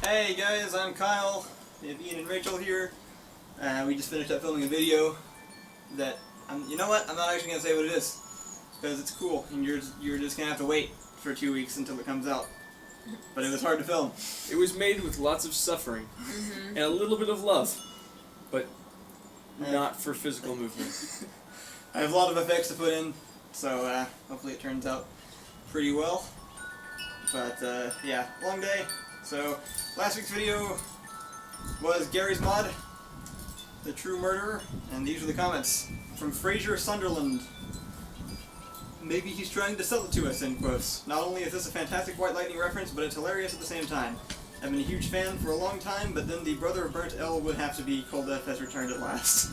Hey guys, I'm Kyle. We have Ian and Rachel here. We just finished up filming a video that, you know what, I'm not actually going to say what it is. Because it's cool, and you're just going to have to wait for 2 weeks until it comes out. But it was hard to film. It was made with lots of suffering, and a little bit of love, but not for physical movement. I have a lot of effects to put in, so hopefully it turns out pretty well. But yeah, long day. So last week's video was Gary's mod, the true murderer, and these are the comments from Fraser Sunderland. Maybe he's trying to sell it to us, in quotes. Not only is this a fantastic White Lightning reference, but it's hilarious at the same time. I've been a huge fan for a long time, but then the brother of Burnt L would have to be Cold F has returned at last.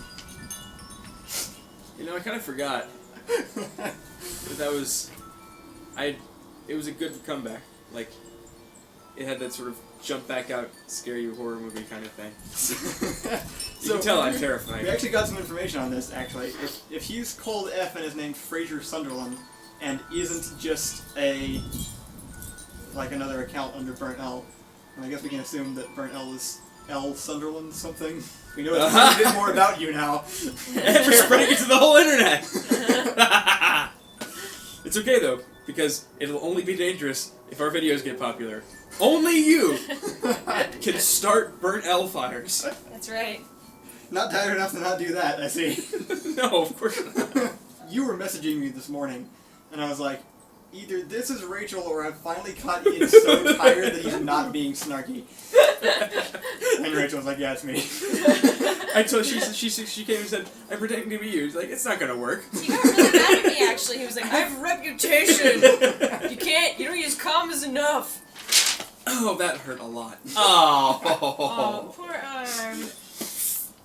You know, I kind of forgot that was... It was a good comeback. Like, it had that sort of jump back out, scary horror movie kind of thing. You can tell I'm terrified. We actually got some information on this, actually. If he's Cold F and is named Fraser Sunderland, and isn't just like another account under Burnt L, I guess we can assume that Burnt L is L Sunderland something. We know a bit more about you now. And we're spreading it to the whole internet! It's okay though, because it'll only be dangerous if our videos get popular. Only you can start Burnt L fires. That's right. Not tired enough to not do that, I see. No, of course not. You were messaging me this morning, and I was like, either this is Rachel or I've finally caught Ian so tired that he's not being snarky. And Rachel was like, yeah, it's me. And so she came and said, I'm pretending to be you. She's like, it's not gonna work. He got really mad at me, actually. He was like, I have a reputation. You don't use commas enough. Oh, that hurt a lot. Oh. Oh, poor arm.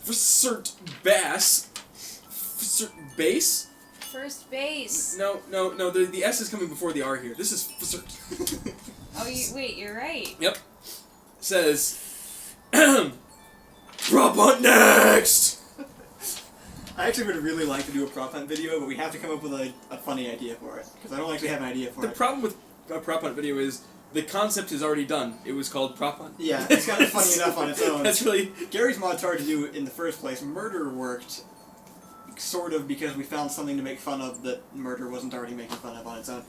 Cert bass. Cert base? First base. No. The S is coming before the R here. This is cert. Oh, wait, you're right. Yep. Says, prop hunt next! I actually would really like to do a prop hunt video, but we have to come up with a funny idea for it, because I don't actually have an idea for it. The problem with a prop hunt video is the concept is already done. It was called prop hunt. Yeah, it's kind of funny enough on its own. That's really... Gary's mod's hard to do in the first place. Murder worked, sort of, because we found something to make fun of that Murder wasn't already making fun of on its own.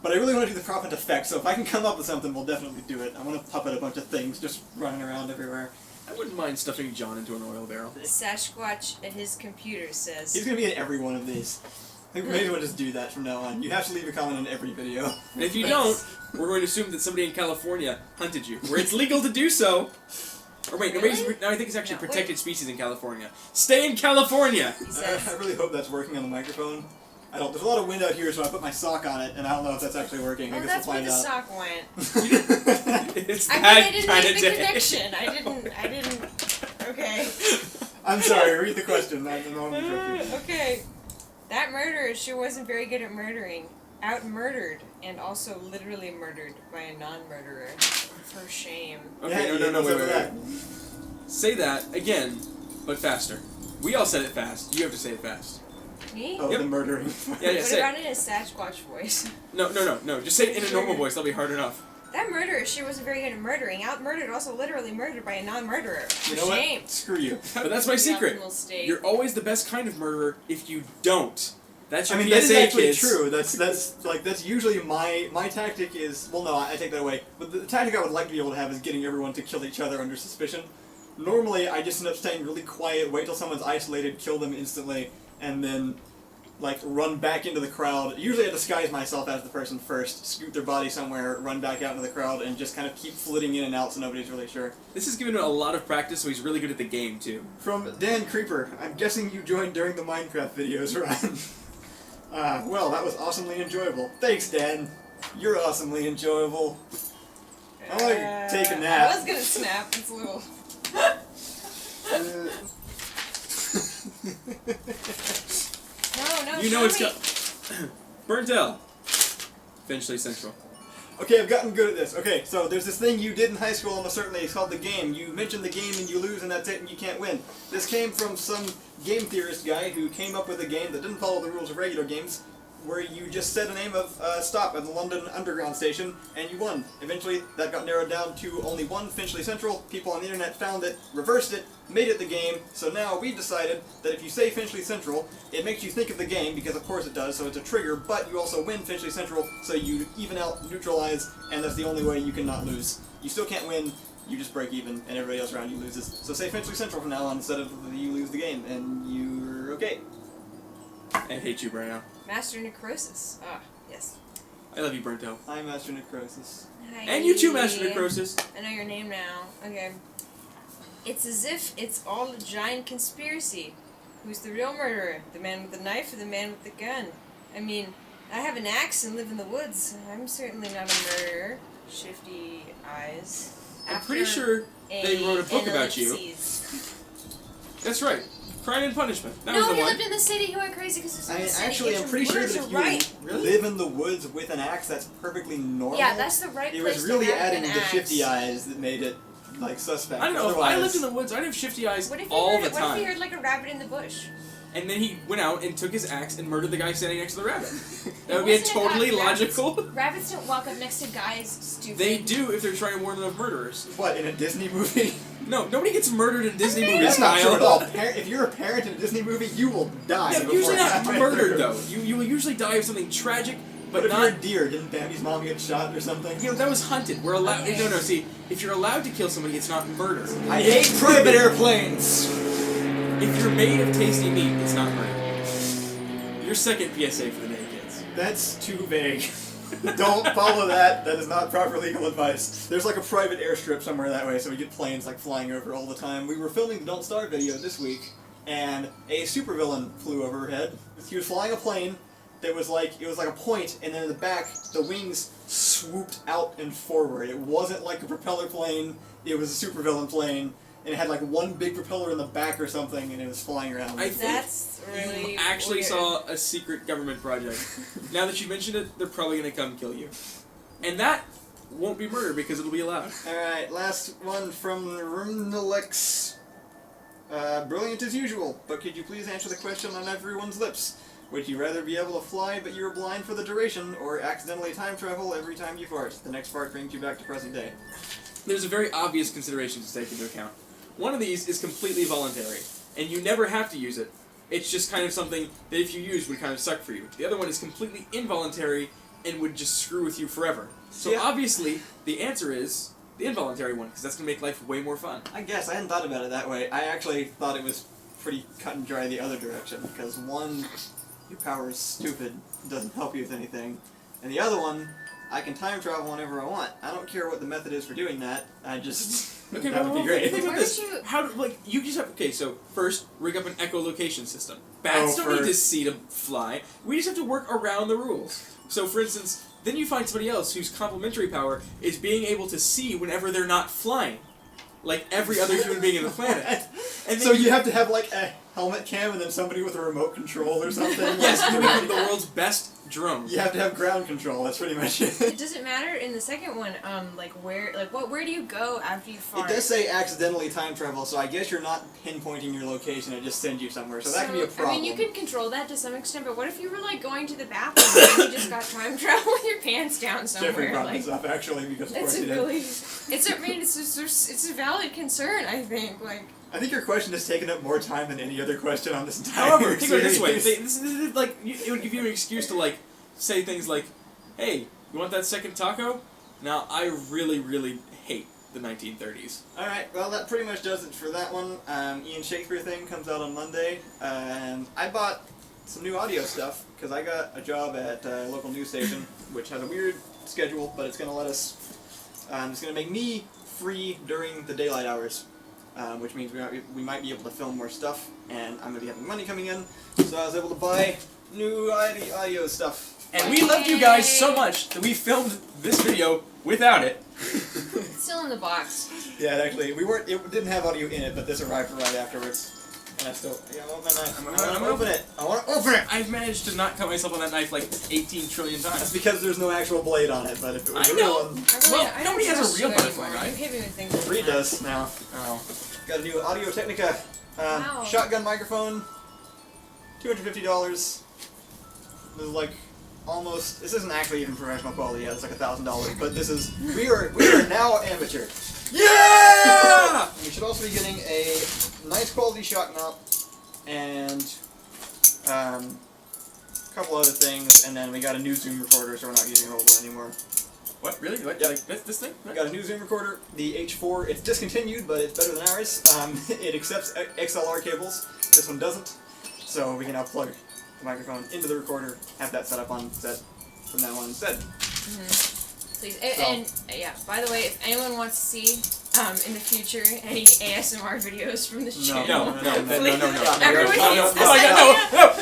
But I really want to do the prop hunt effect, so if I can come up with something, we'll definitely do it. I want to puppet a bunch of things just running around everywhere. I wouldn't mind stuffing John into an oil barrel. Sasquatch at his computer says. He's going to be in every one of these. I think maybe we'll just do that from now on. You have to leave a comment in every video. And if you don't, we're going to assume that somebody in California hunted you, where it's legal to do so. Or wait, Really? no, I think it's actually protected species in California. Stay in California! He says. I really hope that's working on the microphone. I don't. There's a lot of wind out here, so I put my sock on it, and I don't know if that's actually working. I Well, guess that's where we'll the find sock went. out. It's I that didn't kind make of the day. connection. I didn't. Okay. I'm sorry. Read the question. I don't know if you Okay. That murderer sure wasn't very good at murdering. Out-murdered, and also literally murdered by a non-murderer. For shame. Okay, Yeah, no, what's up wait. with that? Say that again, but faster. We all said it fast. You have to say it fast. Me? Oh, Yep. the murdering. Yeah, What say about it. in a Sasquatch voice? No. Just say it in a normal voice. That'll be hard enough. That murderer sure wasn't very good at murdering. Out-murdered, also literally murdered by a non-murderer. You know Shame. what? Screw you. But that's my secret. Optimal state. You're always the best kind of murderer if you don't. That's your I mean, that is PSA, actually kids. true. That's usually my tactic is, well, no, I take that away. But the tactic I would like to be able to have is getting everyone to kill each other under suspicion. Normally, I just end up staying really quiet, wait till someone's isolated, kill them instantly, and then, like, run back into the crowd. Usually I disguise myself as the person first, scoot their body somewhere, run back out into the crowd, and just kind of keep flitting in and out so nobody's really sure. This has given him a lot of practice, so he's really good at the game, too. From Dan Creeper, I'm guessing you joined during the Minecraft videos, right? Well, that was awesomely enjoyable. Thanks, Dan. You're awesomely enjoyable. I want to take a nap. I was gonna snap. It's a little. No, You know it's show got... Burnt L. Eventually Central. Okay, I've gotten good at this. Okay, so there's this thing you did in high school almost certainly. It's called the game. You mention the game and you lose and that's it and you can't win. This came from some game theorist guy who came up with a game that didn't follow the rules of regular games, where you just said a name of stop at the London Underground station, and you won. Eventually, that got narrowed down to only one, Finchley Central. People on the internet found it, reversed it, made it the game, so now we decided that if you say Finchley Central, it makes you think of the game, because of course it does, so it's a trigger, but you also win Finchley Central, so you even out, neutralize, and that's the only way you can not lose. You still can't win, you just break even, and everybody else around you loses. So say Finchley Central from now on instead of you lose the game, and you're okay. I hate you, Bruno. Master Necrosis. Ah, yes. I love you, Brento. I'm Master Necrosis. Hi. And you too, Master Necrosis. I know your name now. Okay. It's as if it's all a giant conspiracy. Who's the real murderer? The man with the knife or the man with the gun? I mean, I have an axe and live in the woods. I'm certainly not a murderer. Shifty eyes. I'm pretty sure they wrote a book about you. That's right. Crime and Punishment. That was the he one. lived in the city. He went crazy because he was in the city. I'm pretty sure that if you Really? live in the woods with an axe, that's perfectly normal. Yeah, that's the right It place was really to have adding an the axe. shifty eyes that made it, like, suspect. I don't know. If I lived in the woods, I'd have shifty eyes What if all he the heard, What if he time. heard like a rabbit in the bush? And then he went out and took his axe and murdered the guy standing next to the rabbit. That would be a Wasn't it totally rabbits? logical. Rabbits don't walk up next to guys, stupid. They do if they're trying to warn them of murderers. What, in a Disney movie? No, nobody gets murdered in Disney movies, That's not true Kyle. at all. If you're a parent in a Disney movie, you will die. Yeah, before usually not halfway murdered through. though. You will usually die of something tragic, But but if not. you're a deer, didn't Bambi's mom get shot or something? You know, that was hunted. We're allowed. Okay. No. See, if you're allowed to kill somebody, it's not murder. I hate private airplanes! If you're made of tasty meat, it's not murder. Your second PSA for the day, kids. That's too vague. Don't follow that. That is not proper legal advice. There's like a private airstrip somewhere that way, so we get planes like flying over all the time. We were filming the Don't Starve video this week, and a supervillain flew overhead. He was flying a plane that was like, it was like a point, and then in the back, the wings swooped out and forward. It wasn't like a propeller plane, it was a supervillain plane, and it had like one big propeller in the back or something, and it was flying around. I think That's really you actually weird. saw a secret government project. Now that you mentioned it, they're probably going to come kill you. And that won't be murder because it'll be allowed. Alright, last one from Rumnalex. Brilliant as usual, but could you please answer the question on everyone's lips? Would you rather be able to fly but you were blind for the duration, or accidentally time travel every time you fart? The next fart brings you back to present day. There's a very obvious consideration to take into account. One of these is completely voluntary, and you never have to use it. It's just kind of something that if you used would kind of suck for you. The other one is completely involuntary and would just screw with you forever. So Yeah. obviously, the answer is the involuntary one, because that's going to make life way more fun. I guess, I hadn't thought about it that way. I actually thought it was pretty cut and dry the other direction, because one, your power is stupid, doesn't help you with anything, and the other one, I can time travel whenever I want. I don't care what the method is for doing that, I just... Okay, that would be great. think about Where this. did you- How do, like, you just have, okay, so first, rig up an echolocation system. Bats Oh, don't for- need to see to fly. We just have to work around the rules. So, for instance, then you find somebody else whose complementary power is being able to see whenever they're not flying. Like every other human being on the planet. And then So you have to have like a helmet cam and then somebody with a remote control or something? yes, you become the world's best drone. You have to have ground control, that's pretty much it. Does it matter in the second one? Where do you go after you fart? It does say accidentally time travel, so I guess you're not pinpointing your location, it just sends you somewhere, so that can be a problem. I mean, you can control that to some extent, but what if you were like going to the bathroom and you just got time travel with your pants down somewhere? Jeffrey brought like, this up actually, because of course it's he a did. really, it's a valid concern, I think. Like, I think your question has taken up more time than any other question on this entire However, think of it this way. series. This is like, it would give you an excuse to, like, say things like, hey, you want that second taco? Now, I really, really hate the 1930s. Alright, well that pretty much does it for that one. Ian Shakespeare thing comes out on Monday. I bought some new audio stuff, because I got a job at a local news station, which has a weird schedule, but it's going to let us, it's going to make me free during the daylight hours, which means we might be able to film more stuff, and I'm going to be having money coming in, so I was able to buy new audio stuff. And we loved you guys so much that we filmed this video without it. it's still in the box. Yeah, actually, it didn't have audio in it, but this arrived right afterwards. And I still, yeah, I want my knife. I want to open it. I want to open it! I've managed to not cut myself on that knife like 18 trillion That's times. because there's no actual blade on it, but if it was I a real know. one, Well, nobody has a trust real you butterfly anymore. knife. You hit me with things like Reed that. does now. Oh. Got a new Audio Technica Wow. shotgun microphone, $250. This is like almost. This isn't actually even professional quality yet. It's like $1,000, but this is. We are now amateur. Yeah! We should also be getting a nice quality shock mount and a couple other things, and then we got a new Zoom recorder, so we're not using an old one anymore. What? Really? What? Yep. Like this thing? We got a new Zoom recorder, the H4. It's discontinued, but it's better than ours. It accepts XLR cables. This one doesn't, so we can now plug the microphone into the recorder, have that set up on set from now on instead. Please. And yeah, by the way, if anyone wants to see in the future any ASMR videos from this channel, No. please. No. Everyone No. needs No. this No. idea. No.